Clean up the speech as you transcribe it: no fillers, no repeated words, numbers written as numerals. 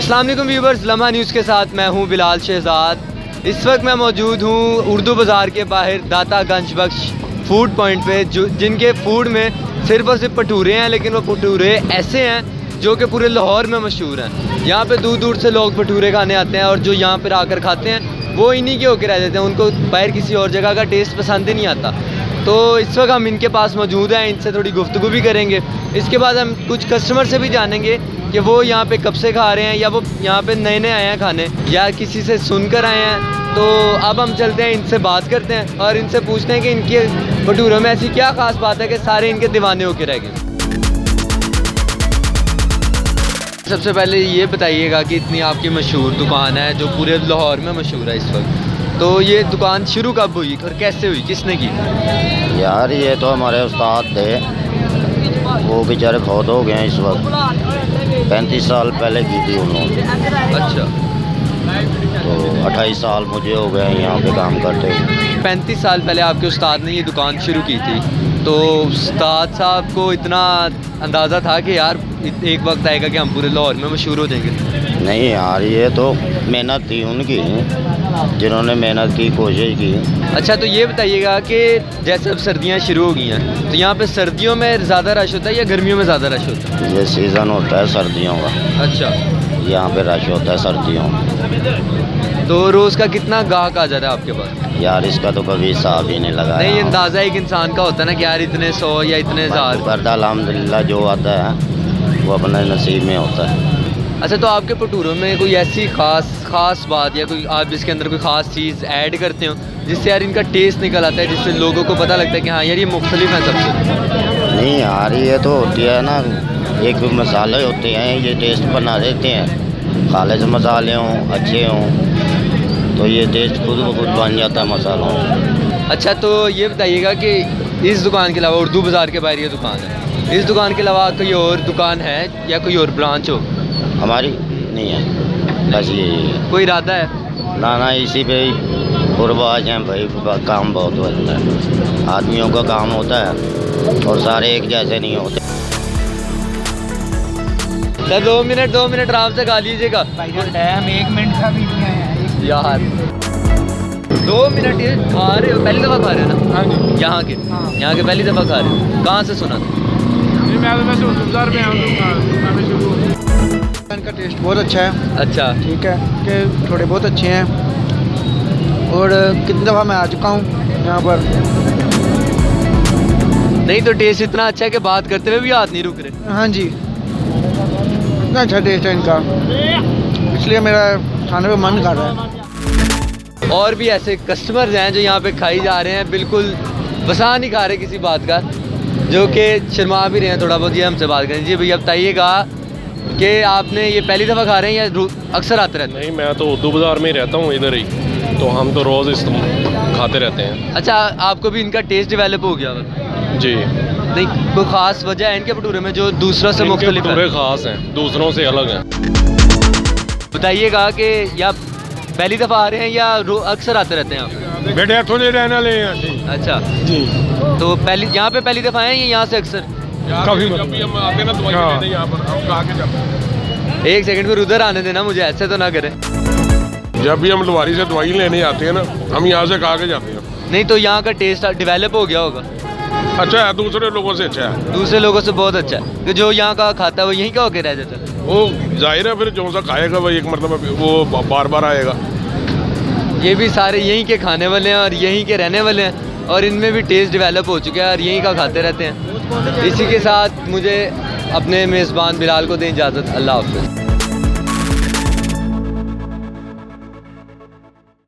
अस्सलाम वालेकुम व्यूवर्स, लम्हा न्यूज़ के साथ मैं हूं बिलाल शहजाद। इस वक्त मैं मौजूद हूं उर्दू बाज़ार के बाहर दाता गंज बख्श फूड पॉइंट पे, जो जिनके फूड में सिर्फ और सिर्फ भटूरे हैं, लेकिन वो भटूरे ऐसे हैं जो कि पूरे लाहौर में मशहूर हैं। यहाँ पे दूर दूर से लोग भटूरे खाने आते हैं और जो यहाँ पर आकर खाते हैं वो इन्हीं के होकर रह जाते हैं, उनको बाहर किसी और जगह का टेस्ट पसंद ही नहीं आता। तो इस वक्त हम इनके पास मौजूद हैं, इनसे थोड़ी गुफ्तगू भी करेंगे। इसके बाद हम कुछ कस्टमर से भी जानेंगे कि वो यहाँ पे कब से खा रहे हैं, या वो यहाँ पे नए नए आए हैं खाने, या किसी से सुनकर आए हैं। तो अब हम चलते हैं, इनसे बात करते हैं और इनसे पूछते हैं कि इनके भटूरों में ऐसी क्या ख़ास बात है कि सारे इनके दीवाने होके रह गए। सबसे पहले ये बताइएगा कि इतनी आपकी मशहूर दुकान है जो पूरे लाहौर में मशहूर है इस वक्त, तो ये दुकान शुरू कब हुई और कैसे हुई, किसने की? यार ये तो हमारे उस्ताद थे, वो बेचारे फौत हो गए हैं इस वक्त। 35 साल पहले की थी उन्होंने। अच्छा, तो 28 साल मुझे हो गए यहाँ पे काम करते हुए। 35 साल पहले आपके उस्ताद ने ये दुकान शुरू की थी, तो उस्ताद साहब को इतना अंदाज़ा था कि यार एक वक्त आएगा कि हम पूरे लाहौर में मशहूर हो जाएंगे? नहीं यार, ये तो मेहनत थी उनकी, जिन्होंने मेहनत की, कोशिश की। अच्छा, तो ये बताइएगा कि जैसे अब सर्दियाँ शुरू हो गई हैं, तो यहाँ पे सर्दियों में ज़्यादा रश होता है या गर्मियों में ज़्यादा रश होता है? ये सीज़न होता है सर्दियों का। अच्छा, यहाँ पे रश होता है सर्दियों में। तो रोज़ का कितना गाहक आ जाता है आपके पास? यार इसका तो कभी हिसाब ही नहीं लगा। नहीं, अंदाज़ा एक इंसान का होता है ना कि यार इतने 100 या इतने हज़ार। करता अल्हम्दुलिल्लाह, जो आता है वो अपने नसीब में होता है। अच्छा, तो आपके भटूरों में कोई ऐसी ख़ास बात या कोई आप जिसके अंदर कोई ख़ास चीज़ ऐड करते हो जिससे यार इनका टेस्ट निकल आता है, जिससे लोगों को पता लगता है कि हाँ यार ये मुख्तलिफ है सबसे? नहीं यार, ये तो होती है ना, एक मसाले होते हैं, ये टेस्ट बना देते हैं। खालिस मसाले हों, अच्छे हों, तो ये टेस्ट खुद ब खुद बन जाता है मसालों। अच्छा, तो ये बताइएगा कि इस दुकान के अलावा उर्दू बाज़ार के बाहर ये दुकान है, इस दुकान के अलावा कोई और दुकान है या कोई और ब्रांच हो? हमारी नहीं है, बस ये कोई इरादा है? ना इसी पे ही पुरबाज हैं भाई। काम बहुत होता है, आदमियों का काम होता है और सारे एक जैसे नहीं होते। सर 2 मिनट आराम से खा लीजिएगा। हम 1 मिनट का भी नहीं आया यार 2 मिनट ये खा रहे हो, पहली दफ़ा खा रहे हो ना? हाँ जी। यहाँ के पहली दफ़ा खा रहे हो? कहाँ से सुना था? मैं तो वैसे उर्दू बाज़ार में आऊँ। इनका टेस्ट बहुत अच्छा है। अच्छा, ठीक है कि थोड़े बहुत अच्छे हैं, और कितनी दफ़ा मैं आ चुका हूँ यहाँ पर। नहीं तो टेस्ट इतना अच्छा है कि बात करते हुए भी हाथ नहीं रुक रहे। हाँ जी, इतना अच्छा टेस्ट है इनका, इसलिए मेरा खाने पे मन कर रहा है। और भी ऐसे कस्टमर्स हैं जो यहाँ पे खाई जा रहे हैं, बिल्कुल बसा नहीं खा रहे किसी बात का, जो कि शर्मा भी रहे हैं थोड़ा बहुत। ये हमसे बात करें। जी भैया बताइएगा कि आपने ये पहली दफ़ा खा रहे हैं या अक्सर आते रहते हैं? नहीं, मैं तो उर्दू बाज़ार में ही रहता हूँ इधर ही, तो हम तो रोज़ इस खाते रहते हैं। अच्छा, आपको भी इनका टेस्ट डेवलप हो गया? जी। नहीं, कोई ख़ास वजह है इनके भटूरे में जो दूसरों से मुख्तलिफ है? भटूरे ख़ास हैं, दूसरों से अलग हैं। बताइएगा कि या पहली दफ़ा आ रहे हैं या अक्सर आते रहते हैं आप? बेटे इतों नहीं रहना ले। अच्छा जी, तो यहाँ पे पहली दफ़ा आए हैं या यहाँ से अक्सर? कभी हम आते ना दवाई लेने यहाँ पर, हम आके जाते हैं। 1 सेकंड फिर उधर आने देना मुझे, ऐसे तो ना करें। जब भी हम लवारी से दवाई लेने आते हैं ना, हम यहाँ से खा के जाते हैं। नहीं तो यहाँ का टेस्ट डेवलप हो गया होगा? अच्छा है, दूसरे लोगों से अच्छा है। दूसरे लोगों से बहुत अच्छा है, कि जो यहाँ का खाता है वो यहीं का होके रह जाता है। वो जाहिर है, फिर जो सा खाएगा वो एक मरतबा वो बार बार आएगा। ये भी सारे यहीं के खाने वाले हैं और यहीं के रहने वाले हैं, और इनमें भी टेस्ट डेवलप हो चुका है और यहीं का खाते रहते हैं। इसी के साथ मुझे अपने मेज़बान बिलाल को दें इजाज़त। अल्लाह हाफ़िज़।